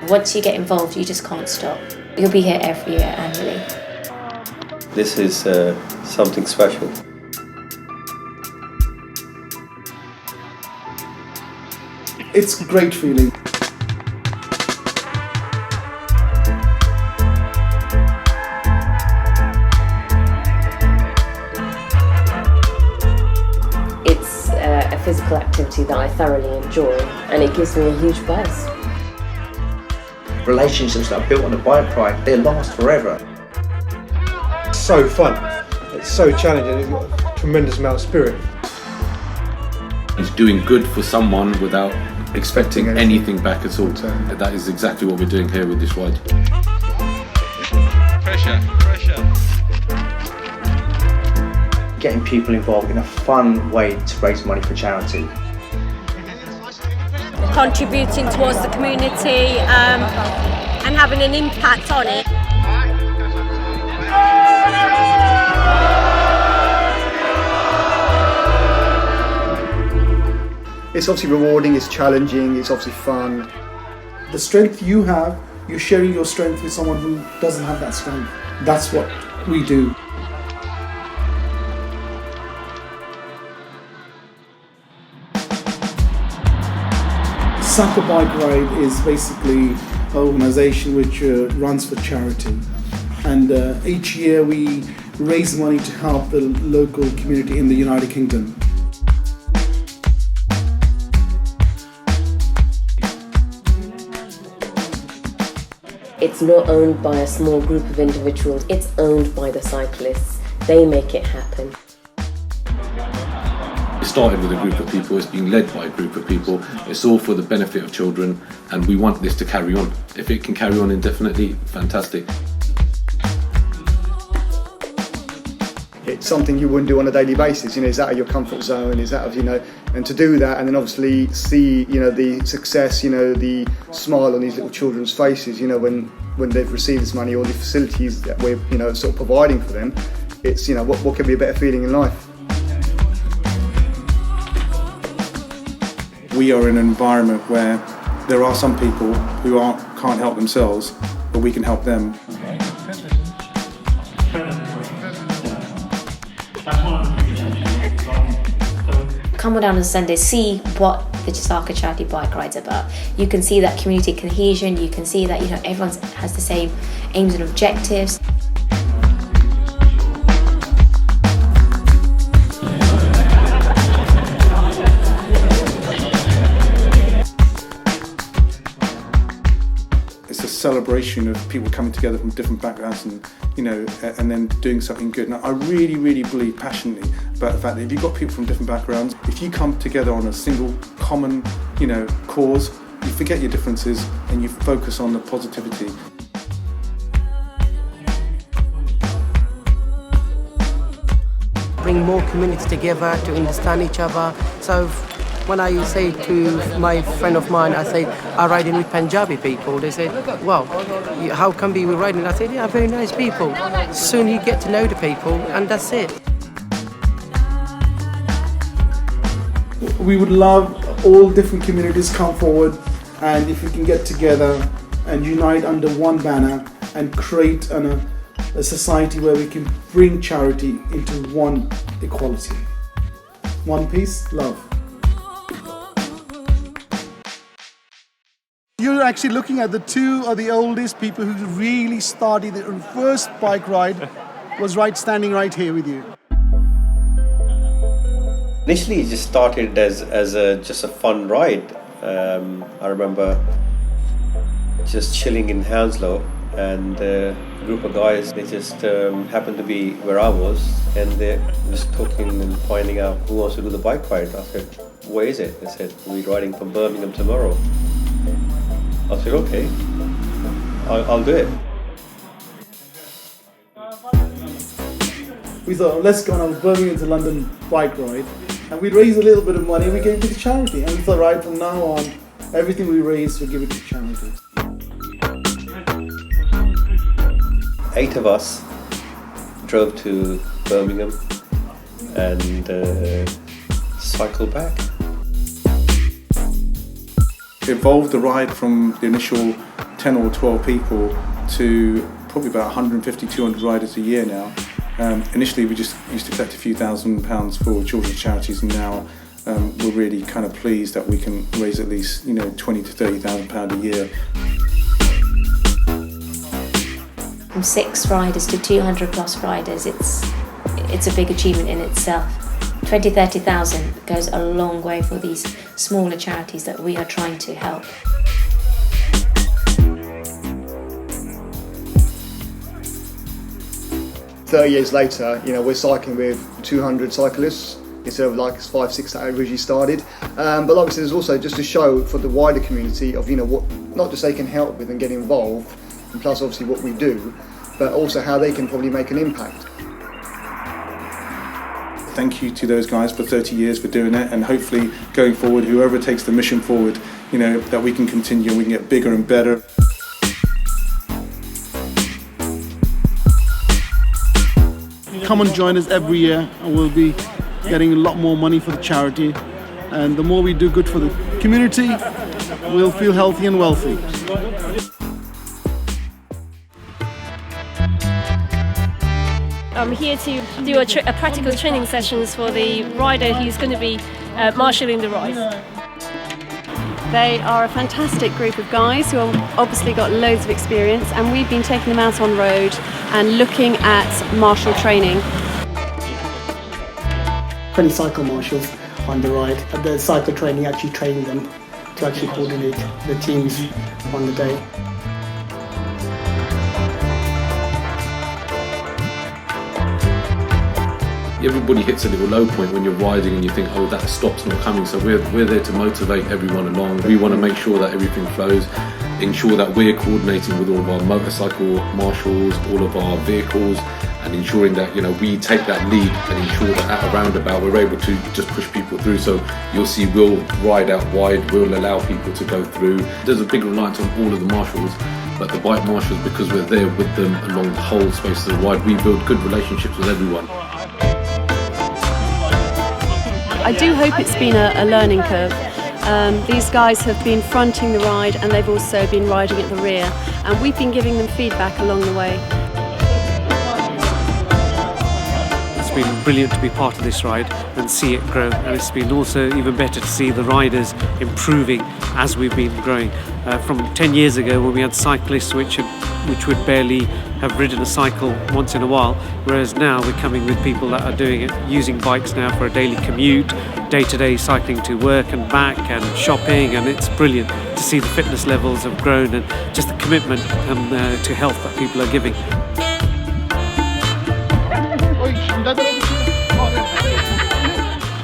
Once you get involved, you just can't stop. You'll be here every year annually. This is something special. It's a great feeling. It's a physical activity that I thoroughly enjoy, and it gives me a huge buzz. Relationships that are built on a bike ride, they last forever. It's so fun, it's so challenging, it's got a tremendous amount of spirit. It's doing good for someone without expecting anything back at all. That is exactly what we're doing here with this ride. Pressure. Getting people involved in a fun way to raise money for charity. Contributing towards the community and having an impact on it. It's obviously rewarding, it's challenging, it's obviously fun. The strength you have, you're sharing your strength with someone who doesn't have that strength. That's what we do. SACA Bike Ride is basically an organisation which runs for charity, and each year we raise money to help the local community in the United Kingdom. It's not owned by a small group of individuals, it's owned by the cyclists. They make it happen. It started with a group of people, it's being led by a group of people, it's all for the benefit of children, and we want this to carry on. If it can carry on indefinitely, fantastic. It's something you wouldn't do on a daily basis, it's out of your comfort zone, it's out of, and to do that and then obviously see, the success, the smile on these little children's faces, when they've received this money, all the facilities that we're, sort of providing for them, it's, what could be a better feeling in life? We are in an environment where there are some people who can't help themselves, but we can help them. Come down on Sunday, see what the SACA Charity Bike Ride's about. You can see that community cohesion, you can see that everyone has the same aims and objectives. It's a celebration of people coming together from different backgrounds and and then doing something good. Now I really, really believe passionately about the fact that if you've got people from different backgrounds, if you come together on a single common, cause, you forget your differences and you focus on the positivity. Bring more community together to understand each other. So when I say to my friend of mine, I say, I ride in with Punjabi people. They say, well, how come we were riding? I said, yeah, very nice people. Soon you get to know the people and that's it. We would love all different communities come forward, and if we can get together and unite under one banner and create a society where we can bring charity into one equality. One peace, love. You're actually looking at the two of the oldest people who really started their first bike ride was standing right here with you. Initially, it just started as just a fun ride. I remember just chilling in Hounslow, and a group of guys, they just happened to be where I was, and they was talking and finding out who wants to do the bike ride. I said, where is it? They said, we're riding from Birmingham tomorrow. I said, okay, I'll do it. We thought, let's go on a Birmingham to London bike ride, and we'd raise a little bit of money and we gave it to charity. And we thought, right, from now on, everything we raise, we'll give it to charity. 8 of us drove to Birmingham and cycled back. It evolved the ride from the initial 10 or 12 people to probably about 150, 200 riders a year now. Initially we just used to collect a few £1,000s for children's charities, and now we're really kind of pleased that we can raise at least, you know, £20,000 to £30,000 a year. From 6 riders to 200 plus riders, it's a big achievement in itself. 20,000, 30,000 goes a long way for these smaller charities that we are trying to help. Years later, you know, we're cycling with 200 cyclists instead of like 5, 6 that I originally started. But like I said, there's also just to show for the wider community of, you know, what not just they can help with and get involved, and plus obviously what we do, but also how they can probably make an impact. Thank you to those guys for 30 years for doing it, and hopefully going forward, whoever takes the mission forward, you know, that we can continue and we can get bigger and better. Come and join us every year, and we'll be getting a lot more money for the charity. And the more we do good for the community, we'll feel healthy and wealthy. I'm here to do a practical training sessions for the rider who's going to be marshalling the ride. They are a fantastic group of guys who have obviously got loads of experience, and we've been taking them out on road and looking at marshal training. 20 cycle marshals on the ride. The cycle training actually training them to actually coordinate the teams on the day. Everybody hits a little low point when you're riding and you think, oh, that stop's not coming. So we're there to motivate everyone along. We want to make sure that everything flows, ensure that we're coordinating with all of our motorcycle marshals, all of our vehicles, and ensuring that, you know, we take that lead and ensure that at a roundabout we're able to just push people through. So you'll see we'll ride out wide, we'll allow people to go through. There's a big reliance on all of the marshals, but the bike marshals, because we're there with them along the whole space of the ride, we build good relationships with everyone. I do hope it's been a learning curve. These guys have been fronting the ride, and they've also been riding at the rear, and we've been giving them feedback along the way. It's been brilliant to be part of this ride and see it grow, and it's been also even better to see the riders improving as we've been growing. From 10 years ago, when we had cyclists which would barely have ridden a cycle once in a while, whereas now we're coming with people that are doing it, using bikes now for a daily commute, day-to-day cycling to work and back and shopping, and it's brilliant to see the fitness levels have grown and just the commitment to health that people are giving.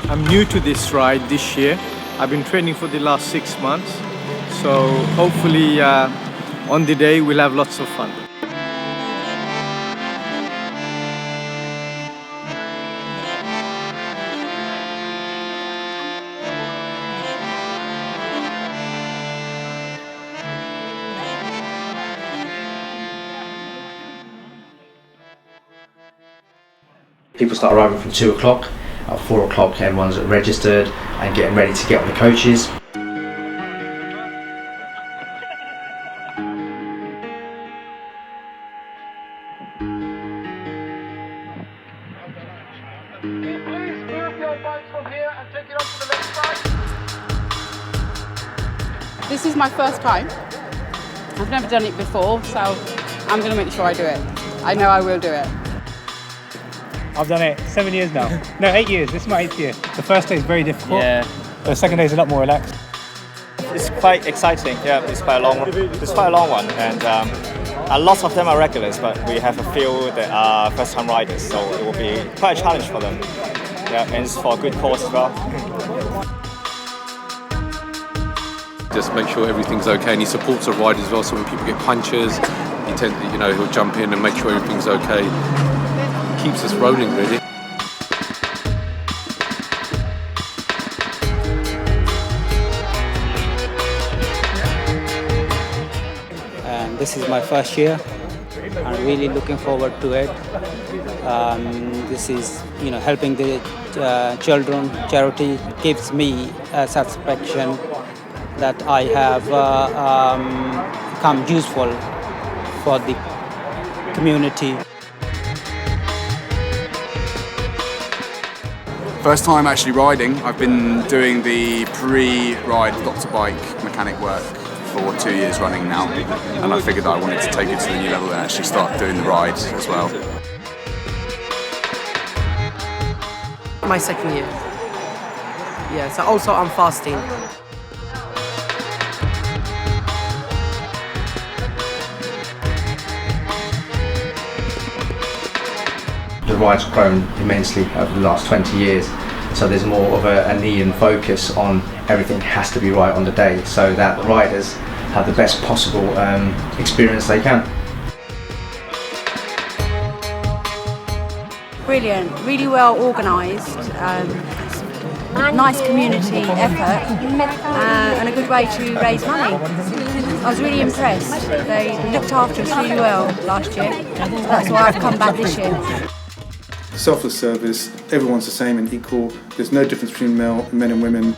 I'm new to this ride this year. I've been training for the last 6 months, so hopefully on the day we'll have lots of fun. People start arriving from 2 o'clock. At 4 o'clock everyone's registered and getting ready to get on the coaches. This is my first time. I've never done it before, so I'm going to make sure I do it. I know I will do it. I've done it 7 years now. No, 8 years. This is my 8th year. The first day is very difficult. Yeah. The second day is a lot more relaxed. It's quite exciting. Yeah, it's quite a long one, and a lot of them are regulars, but we have a few that are first-time riders, so it will be quite a challenge for them. Yeah, and it's for a good cause as well. Just make sure everything's okay, and he supports the ride as well. So when people get punctures, he'll jump in and make sure everything's okay. Keeps us rolling, really. And this is my first year. I'm really looking forward to it. This is, helping the children. Charity gives me a satisfaction that I have become useful for the community. First time actually riding. I've been doing the pre-ride Dr. Bike mechanic work for 2 years running now, and I figured I wanted to take it to the new level and actually start doing the ride as well. My second year. Yeah, so also I'm fasting. The ride's grown immensely over the last 20 years, so there's more of a need and focus on everything has to be right on the day, so that the riders have the best possible experience they can. Brilliant, really well organised, nice community effort and a good way to raise money. I was really impressed. They looked after us really well last year, so that's why I've come back this year. Selfless service, everyone's the same and equal, there's no difference between men and women.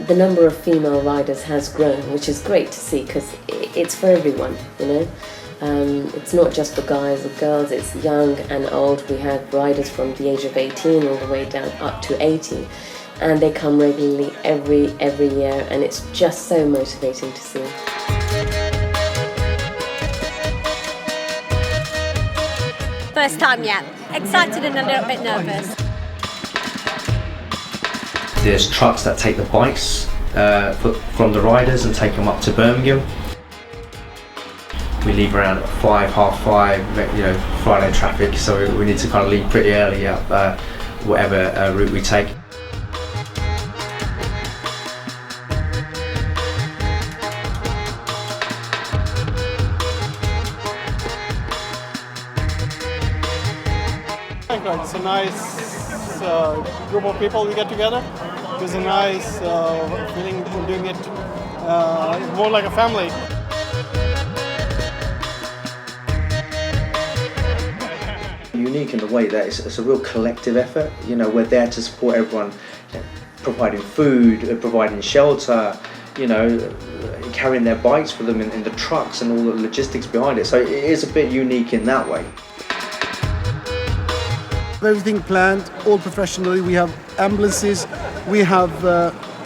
The number of female riders has grown, which is great to see because it's for everyone, you know. It's not just for guys or girls, it's young and old. We have riders from the age of 18 all the way down up to 80, and they come regularly every year, and it's just so motivating to see. First time yet. Excited and a little bit nervous. There's trucks that take the bikes from the riders and take them up to Birmingham. We leave around 5, half 5, you know, Friday traffic, so we need to kind of leave pretty early up whatever route we take. It's a nice group of people we get together. It's a nice feeling doing it more like a family. Unique in the way that it's a real collective effort. You know, we're there to support everyone, you know, providing food, providing shelter, you know, carrying their bikes for them in the trucks and all the logistics behind it. So it is a bit unique in that way. Everything planned, all professionally. We have ambulances, we have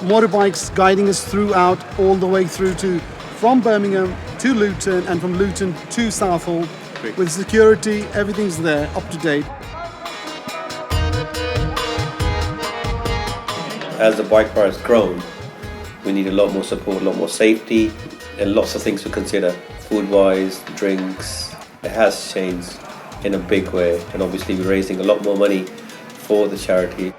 motorbikes guiding us throughout, all the way through from Birmingham to Luton and from Luton to Southall. With security, everything's there, up to date. As the bike bar has grown, we need a lot more support, a lot more safety, and lots of things to consider. Food-wise, drinks, it has changed in a big way, and obviously we're raising a lot more money for the charity.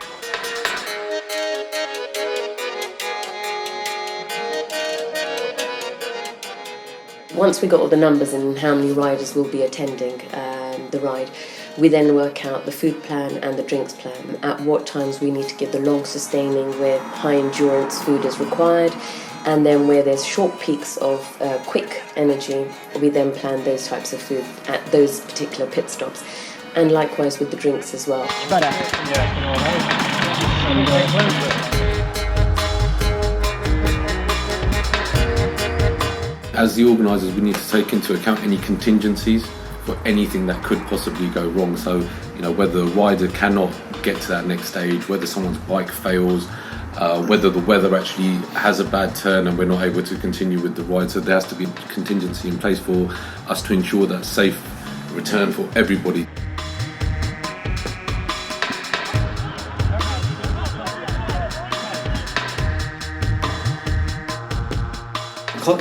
Once we got all the numbers and how many riders will be attending the ride, we then work out the food plan and the drinks plan, at what times we need to give the long sustaining where high endurance food is required, and then where there's short peaks of quick energy, we then plan those types of food at those particular pit stops, and likewise with the drinks as well. As the organisers, we need to take into account any contingencies for anything that could possibly go wrong. So, you know, whether the rider cannot get to that next stage, whether someone's bike fails, whether the weather actually has a bad turn and we're not able to continue with the ride. So there has to be contingency in place for us to ensure that safe return for everybody.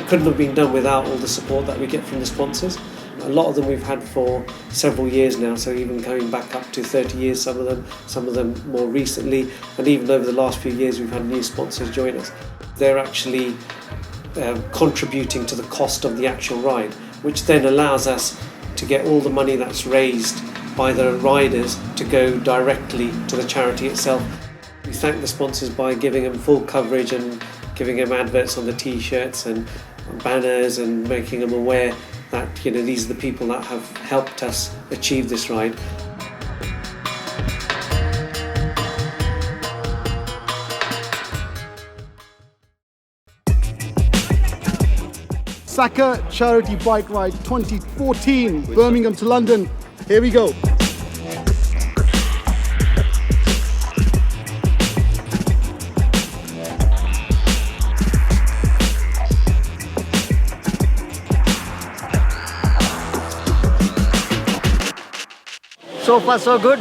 Couldn't have been done without all the support that we get from the sponsors. A lot of them we've had for several years now, so even going back up to 30 years, some of them more recently, and even over the last few years we've had new sponsors join us. They're actually contributing to the cost of the actual ride, which then allows us to get all the money that's raised by the riders to go directly to the charity itself. We thank the sponsors by giving them full coverage and giving them adverts on the t-shirts and banners and making them aware that, you know, these are the people that have helped us achieve this ride. SACA Charity Bike Ride 2014, Birmingham to London. Here we go. So far so good.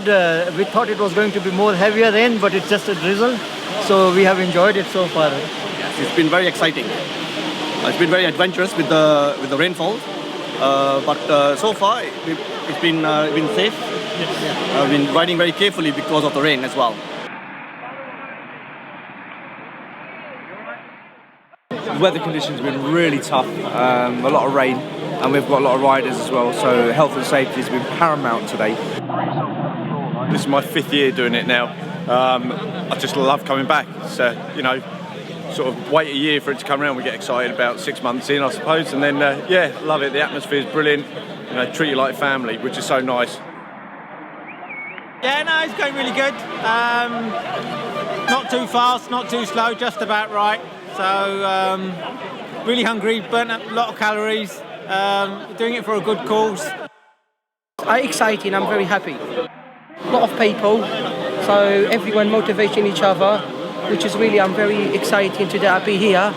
We thought it was going to be more heavier rain, but it's just a drizzle. So we have enjoyed it so far. Yes, it's been very exciting. It's been very adventurous with the rainfall. But so far it's been safe. I've been riding very carefully because of the rain as well. The weather conditions have been really tough. A lot of rain, and we've got a lot of riders as well. So health and safety has been paramount today. This is my 5th year doing it now. I just love coming back. So, you know, sort of wait a year for it to come around. We get excited about 6 months in, I suppose. And then, yeah, love it. The atmosphere is brilliant. You know, treat you like family, which is so nice. Yeah, no, it's going really good. Not too fast, not too slow, just about right. So, really hungry, burnt up a lot of calories. Doing it for a good cause. I'm excited, I'm very happy. A lot of people, so everyone motivating each other, which is really, I'm very excited today I'll be here.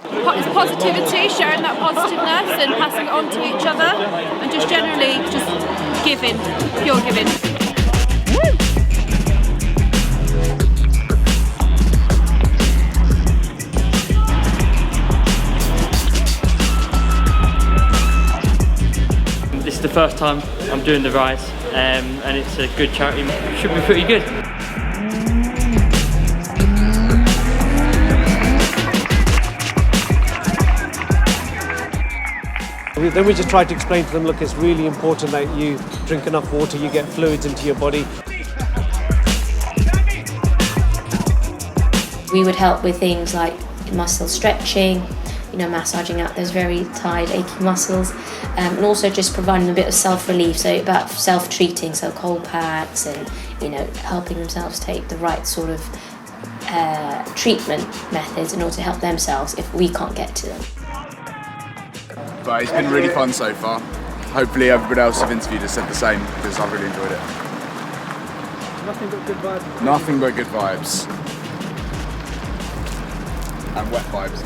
It's positivity, sharing that positiveness and passing it on to each other, and just generally just giving, pure giving. This is the first time I'm doing the ride, and it's a good charity. It should be pretty good. Then we just try to explain to them, look, it's really important that you drink enough water, you get fluids into your body. We would help with things like muscle stretching, you know, massaging out those very tired, achy muscles, and also just providing a bit of self-relief, so about self-treating, so cold packs and, you know, helping themselves take the right sort of treatment methods in order to help themselves if we can't get to them. But it's been really fun so far. Hopefully everybody else I've interviewed has said the same, because I've really enjoyed it. Nothing but good vibes. Nothing but good vibes. And wet vibes.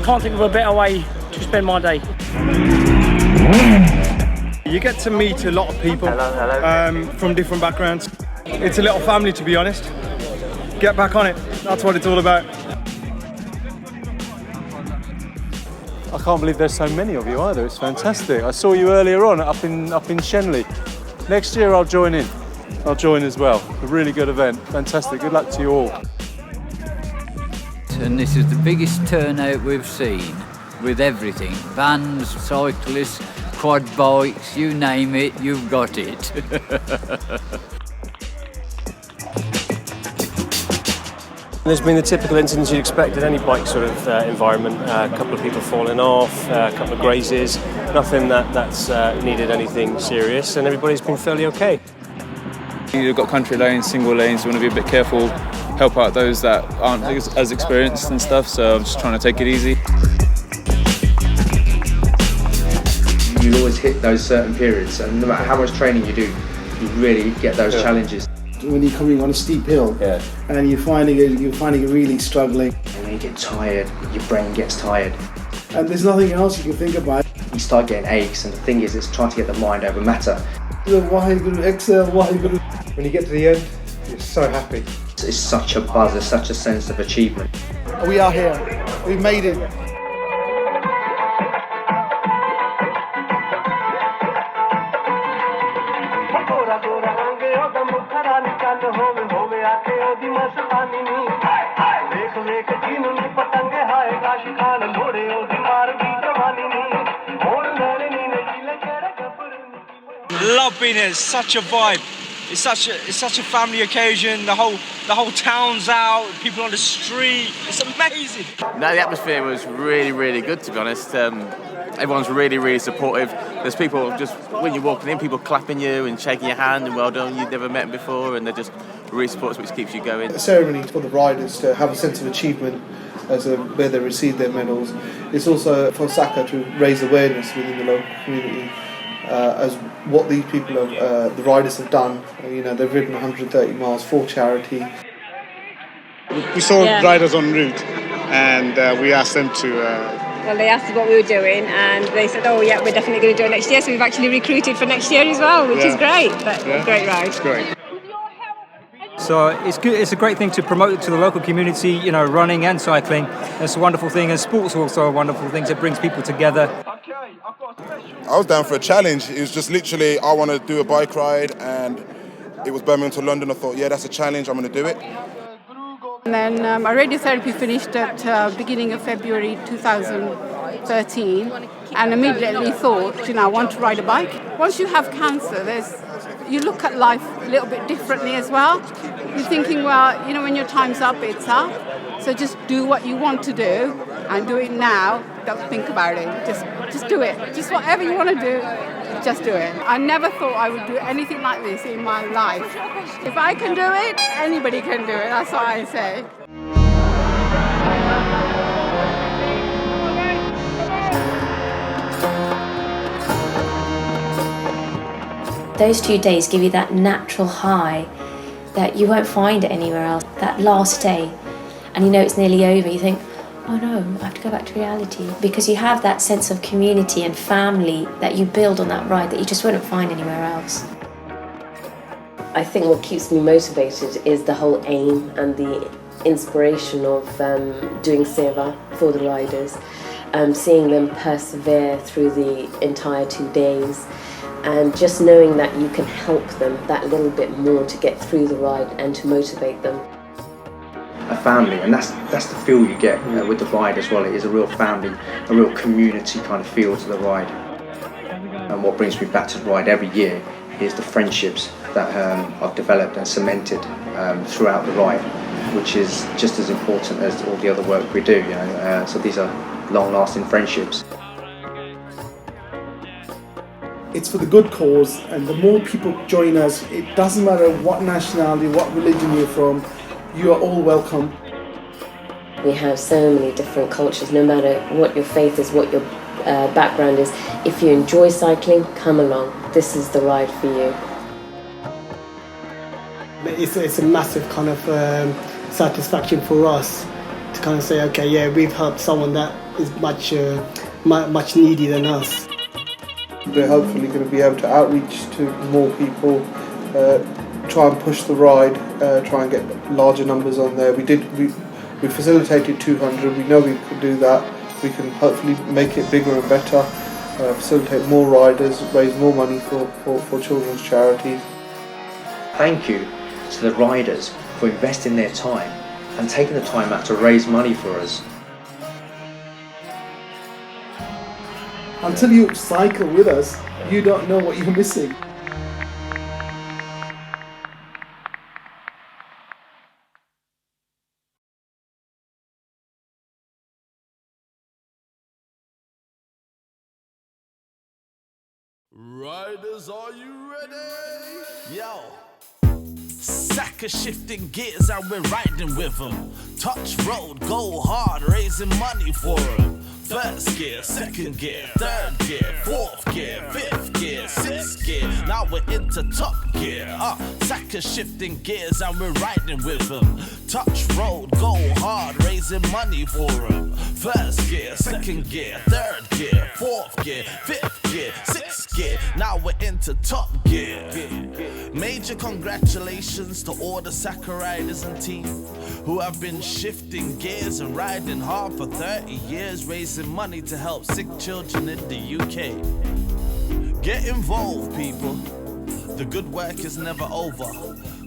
Can't think of a better way to spend my day. You get to meet a lot of people from different backgrounds. It's a little family, to be honest. Get back on it. That's what it's all about. I can't believe there's so many of you either. It's fantastic. I saw you earlier on up in Shenley. Next year I'll join in. I'll join as well. A really good event. Fantastic. Good luck to you all. And this is the biggest turnout we've seen with everything. Vans, cyclists, quad bikes, you name it, you've got it. There's been the typical incidents you'd expect at any bike sort of environment. A couple of people falling off, a couple of grazes, nothing that's needed anything serious, and everybody's been fairly okay. You've got country lanes, single lanes, you want to be a bit careful, help out those that aren't as experienced and stuff, so I'm just trying to take it easy. You always hit those certain periods, and no matter how much training you do, you really get those challenges. When you're coming on a steep hill and you're finding it really struggling. And when you get tired, your brain gets tired. And there's nothing else you can think about. You start getting aches, and the thing is, it's trying to get the mind over matter. Exhale, when you get to the end, you're so happy. It's such a buzz, it's such a sense of achievement. We are here. We made it. Love being here. It's such a vibe. It's such a family occasion. The whole town's out. People on the street. It's amazing. No, the atmosphere was really good, to be honest. Everyone's really, really supportive. There's people just, when you're walking in, people clapping you and shaking your hand and well done, you've never met them before, and they're just really supportive, which keeps you going. A ceremony for the riders to have a sense of achievement as where they receive their medals. It's also for SACA to raise awareness within the local community as what these people have, the riders have done. They've ridden 130 miles for charity. We saw riders en route, and we asked them to. Well, they asked us what we were doing, and they said, "Oh, yeah, we're definitely going to do it next year." So we've actually recruited for next year as well, which is great. But great ride. It's great. So it's good. It's a great thing to promote to the local community. Running and cycling. It's a wonderful thing, and sports also a wonderful thing. It brings people together. I was down for a challenge. It was just literally, I want to do a bike ride, and it was Birmingham to London. I thought, yeah, that's a challenge. I'm going to do it. And then my radiotherapy finished at beginning of February 2013, and immediately thought, I want to ride a bike. Once you have cancer, you look at life a little bit differently as well. You're thinking, well, when your time's up, it's up. So just do what you want to do, and do it now. Don't think about it. Just do it. Just whatever you want to do, just do it. I never thought I would do anything like this in my life. If I can do it, anybody can do it. That's what I say. Those 2 days give you that natural high that you won't find it anywhere else. That last day, and it's nearly over, you think, oh no, I have to go back to reality. Because you have that sense of community and family that you build on that ride that you just wouldn't find anywhere else. I think what keeps me motivated is the whole aim and the inspiration of doing Seva for the riders, seeing them persevere through the entire 2 days, and just knowing that you can help them that little bit more to get through the ride and to motivate them. A family, and that's the feel you get with the ride as well. It is a real family, a real community kind of feel to the ride. And what brings me back to the ride every year is the friendships that I've developed and cemented throughout the ride, which is just as important as all the other work we do. So these are long-lasting friendships. It's for the good cause, and the more people join us, it doesn't matter what nationality, what religion you're from, you are all welcome. We have so many different cultures, no matter what your faith is, what your background is. If you enjoy cycling, come along. This is the ride for you. It's a massive kind of satisfaction for us to kind of say, okay, yeah, we've helped someone that is much needy than us. We're hopefully going to be able to outreach to more people, try and push the ride, try and get larger numbers on there. We facilitated 200. We know we could do that. We can hopefully make it bigger and better, facilitate more riders, raise more money for children's charities. Thank you to the riders for investing their time and taking the time out to raise money for us. Until you cycle with us, you don't know what you're missing. Riders, are you ready? Yo. SACA shifting gears and we're riding with them. Touch road, go hard, raising money for them. First gear, second gear, third gear, fourth gear, fifth gear, sixth gear. Now we're into top gear. SACA shifting gears and we're riding with them. Touch road, go hard, raising money for them. First gear, second gear, third gear, fourth gear, fifth gear, sixth gear. Now we're into top gear. Major congratulations to all the SACA riders and team who have been shifting gears and riding hard for 30 years, raising money to help sick children in the UK. Get involved, people. The good work is never over.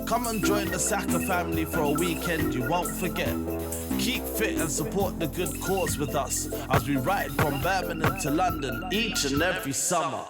Come and join the SACA family for a weekend you won't forget. Keep fit and support the good cause with us as we ride from Birmingham to London each and every summer.